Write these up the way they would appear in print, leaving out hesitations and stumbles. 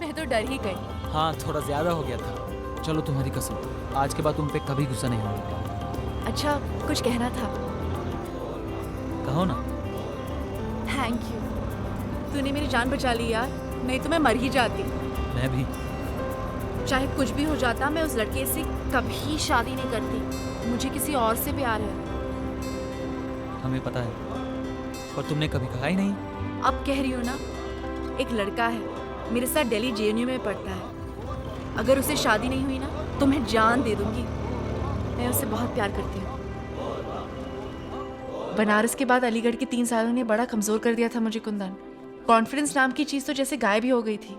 मैं तो डर ही गई। हाँ, थोड़ा ज्यादा हो गया था। चलो तुम्हारी कसम, आज के बाद तुम पे कभी गुस्सा नहीं होगा। अच्छा, कुछ कहना था? कहो ना। थैंक यू, तूने मेरी जान बचा ली यार, नहीं तो मैं मर ही जाती। मैं भी। चाहे कुछ भी हो जाता, मैं उस लड़के से कभी शादी नहीं करती। मुझे किसी और से प्यार है। हमें पता है, पर तुमने कभी कहा ही नहीं। अब कह रही हूँ ना, एक लड़का है मेरे साथ, दिल्ली जेएनयू में पढ़ता है। अगर उससे शादी नहीं हुई ना तो मैं जान दे दूंगी। मैं उससे बहुत प्यार करती हूँ। बनारस के बाद अलीगढ़ के 3 सालों ने बड़ा कमजोर कर दिया था मुझे कुंदन। कॉन्फिडेंस नाम की चीज तो जैसे गायब ही हो गई थी।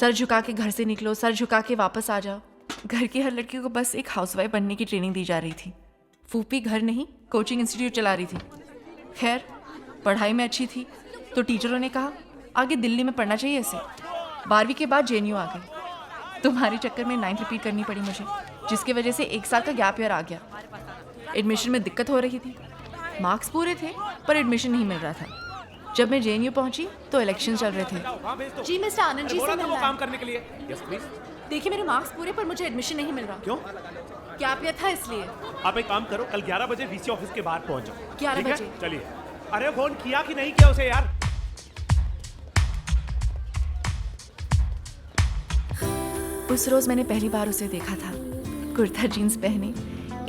सर झुका के घर से निकलो, सर झुका के वापस आ जाओ। घर की हर लड़की को बस एक हाउसवाइफ बनने की ट्रेनिंग दी जा रही थी। फूफी घर नहीं, कोचिंग इंस्टीट्यूट चला रही थी। खैर, पढ़ाई में अच्छी थी तो टीचरों ने कहा आगे दिल्ली में पढ़ना चाहिए इसे। 12वीं के बाद जेएनयू आ गई। तुम्हारे चक्कर में 9th रिपीट करनी पड़ी मुझे, जिसकी वजह से 1 साल का गैप ईयर आ गया। एडमिशन में दिक्कत हो रही थी। मार्क्स पूरे थे पर एडमिशन नहीं मिल रहा था। जब मैं जेएनयू पहुंची तो इलेक्शन चल रहे थे। जी मिस्टर आनंद जी से मिलना काम है। करने के लिए। Yes please. देखिए, मेरे मार्क्स पूरे पर मुझे एडमिशन नहीं मिल रहा। क्यों? गैप ईयर था इसलिए। आप एक काम करो, कल 11 बजे वीसी ऑफिस के बाहर पहुंच जाओ। 11 ठीक है? बजे? चलिए। अरे फोन किया कि नहीं किया उसे यार? उस रोज मैंने पहली बार उसे देखा था। कुर्ता जीन्स पहने,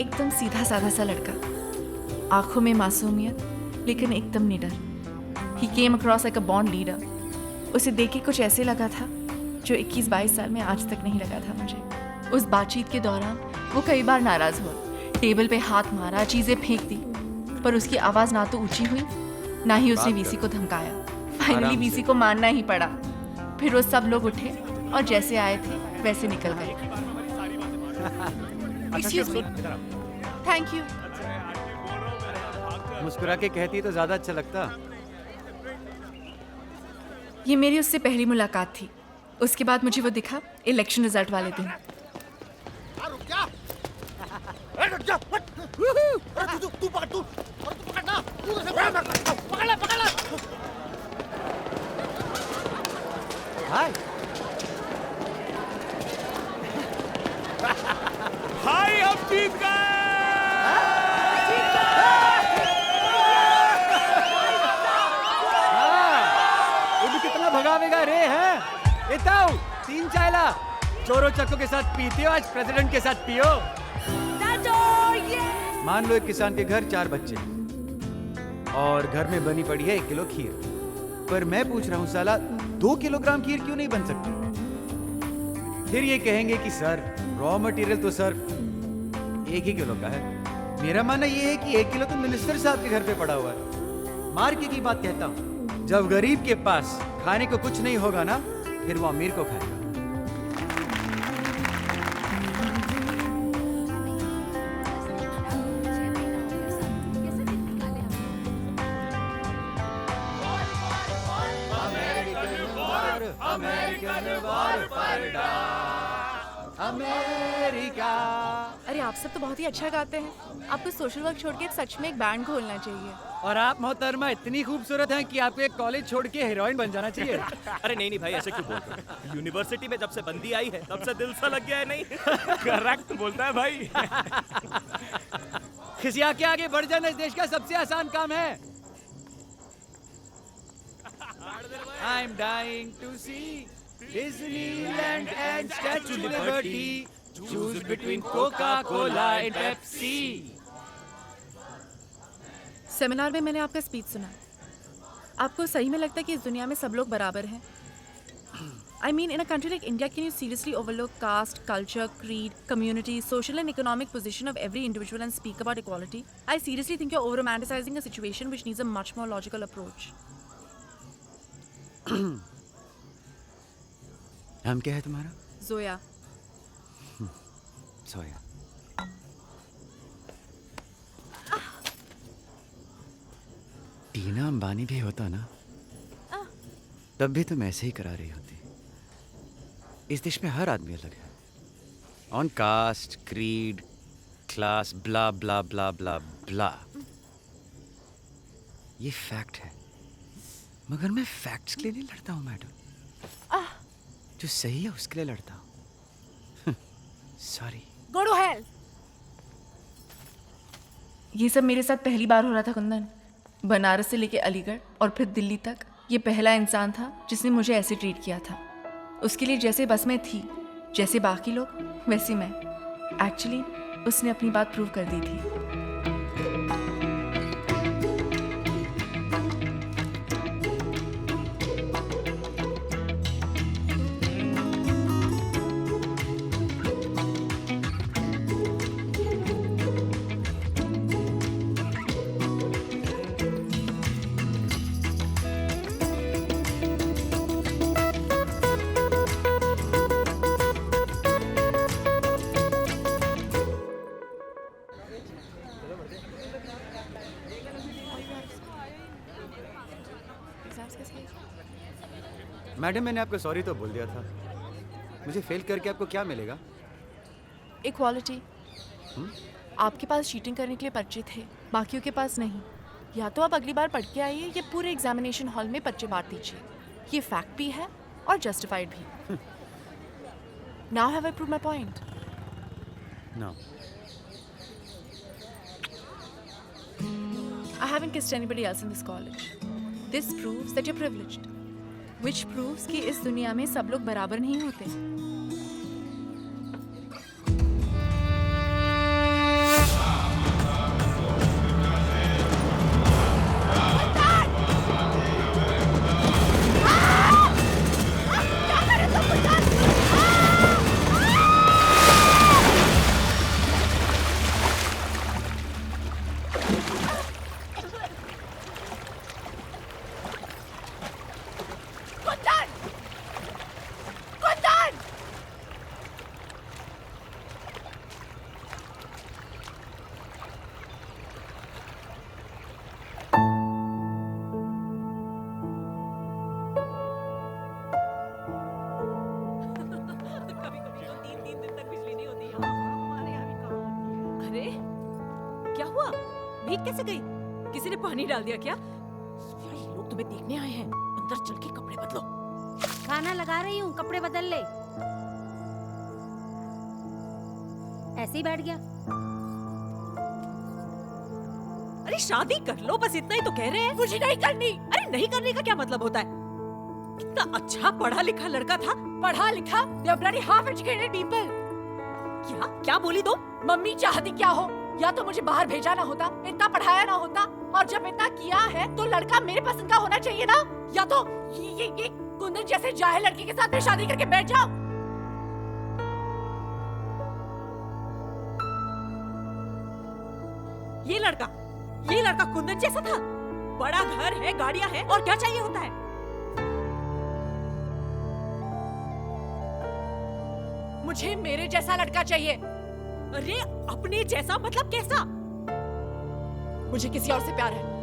एकदम सीधा साधा सा लड़का, आंखों में मासूमियत लेकिन एकदम निडर। He came across like a born leader. उसे देख के कुछ ऐसे लगा था जो 21-22 साल में आज तक नहीं लगा था मुझे। उस बातचीत के दौरान वो कई बार नाराज हुआ, टेबल पे हाथ मारा, चीजें फेंक दी, पर उसकी आवाज ना तो ऊंची हुई ना ही उसने वीसी को धमकाया। फाइनली वीसी को मानना ही पड़ा। फिर वो सब लोग उठे और जैसे आए थे वैसे निकल गए। Excuse me. Thank you. मुस्कुरा के कहती तो ज्यादा अच्छा लगता। ये मेरी उससे पहली मुलाकात थी। उसके बाद मुझे वो दिखा इलेक्शन रिजल्ट वाले दिन। हाय। भाई हम जीत गए। कितना भगावेगा रे हैं? इताऊ 3 चायला चोरों चक्कों के साथ पीते हो, आज प्रेसिडेंट के साथ पियो। मान लो एक किसान के घर 4 बच्चे और घर में बनी पड़ी है 1 किलो खीर, पर मैं पूछ रहा हूँ साला 2 किलोग्राम खीर क्यों नहीं बन सकती? फिर ये कहेंगे कि सर रॉ मटेरियल तो सर 1 ही किलो का है। मेरा मानना ये है कि 1 किलो तो मिनिस्टर साहब के घर पे पड़ा हुआ है। मार के की बात कहता हूँ, जब गरीब के पास खाने को कुछ नहीं होगा ना, फिर वो अमीर को खाएगा। अमेरिका। अरे आप सब तो बहुत ही अच्छा गाते हैं। आपको सोशल वर्क छोड़ के सच में एक बैंड खोलना चाहिए। और आप मोहतरमा इतनी खूबसूरत हैं कि आपको एक कॉलेज छोड़ के हीरोइन बन जाना चाहिए। अरे नहीं भाई, ऐसे क्यों बोल रहे हो? यूनिवर्सिटी में जब से बंदी आई है तब से दिल सा लग गया है। नहीं करेक्ट बोलता है भाई। खिसिया के आगे बढ़ जाना इस देश का सबसे आसान काम है। I'm dying to see Disneyland and Statue of Liberty. Choose between Coca-Cola and Pepsi. Seminar में मैंने आपका स्पीच सुना। आपको सही में लगता है कि इस दुनिया में सब लोग बराबर हैं? I mean, in a country like India, can you seriously overlook caste, culture, creed, community, social and economic position of every individual and speak about equality? I seriously think you're over-romanticizing a situation which needs a much more logical approach. नाम क्या है तुम्हारा? जोया। सोया। टीना अंबानी भी होता ना, तब भी तुम ऐसे ही करा रही होती। इस देश में हर आदमी अलग है, ऑन कास्ट, क्रीड, क्लास, ब्ला ब्ला ब्ला ब्ला ब्ला। ये फैक्ट है, मगर मैं फैक्ट्स के लिए नहीं लड़ता हूँ मैडम। जो सही है उसके लिए लड़ता हूँ। सॉरी। Go to hell. ये सब मेरे साथ पहली बार हो रहा था कुंदन। बनारस से लेके अलीगढ़ और फिर दिल्ली तक ये पहला इंसान था जिसने मुझे ऐसे ट्रीट किया था। उसके लिए जैसे बस में थी, जैसे बाकी लोग वैसे मैं। एक्चुअली उसने अपनी बात प्रूव कर दी थी। मैडम, मैंने आपको सॉरी तो बोल दिया था। मुझे फेल करके आपको क्या मिलेगा? इक्वालिटी। आपके पास चीटिंग करने के लिए पर्चे थे, बाकियों के पास नहीं। या तो आप अगली बार पढ़ के आइए या पूरे एग्जामिनेशन हॉल में पर्चे बांट दीजिए। ये फैक्ट भी है और जस्टिफाइड भी। Now have I prove my point? No. I haven't kissed anybody else in this college. This proves that you're privileged. Which proves कि इस दुनिया में सब लोग बराबर नहीं होते। अरे क्या हुआ? भीग कैसे गई? किसी ने पानी डाल दिया क्या? ये लोग तुम्हें देखने आए हैं। अंदर चल के कपड़े बदलो। खाना लगा रही हूँ, कपड़े बदल ले। ऐसे ही बैठ गया। अरे शादी कर लो, बस इतना ही तो कह रहे हैं। मुझे नहीं करनी। अरे नहीं करने का क्या मतलब होता है? कितना अच्छा पढ़ा लिखा लड़का था। पढ़ा लिखा? They are bloody half educated people. क्या क्या बोली तुम? मम्मी चाहती क्या हो? या तो मुझे बाहर भेजा ना होता, इतना पढ़ाया ना होता, और जब इतना किया है तो लड़का मेरे पसंद का होना चाहिए ना? या तो ये कुंदन जैसे जाहिल लड़की के साथ में शादी करके बैठ जाओ। ये लड़का कुंदन जैसा था। बड़ा घर है, गाड़ियां हैं, और क्या चाहिए होता है? मुझे मेरे जैसा लड़का चाहिए। अरे अपने जैसा मतलब कैसा? मुझे किसी और से प्यार है।